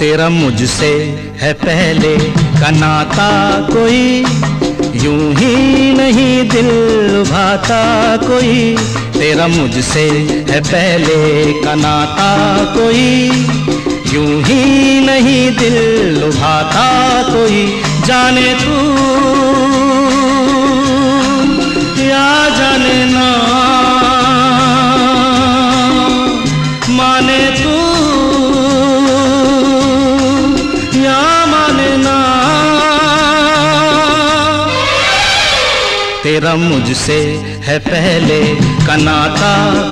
तेरा मुझसे है पहले का नाता कोई, यूं ही नहीं दिल लुभाता कोई। तेरा मुझसे है पहले का नाता कोई, यूं ही नहीं दिल लुभाता कोई। जाने तू या जाने ना, माने तू या माने ना, तेरा मुझसे है पहले का नाता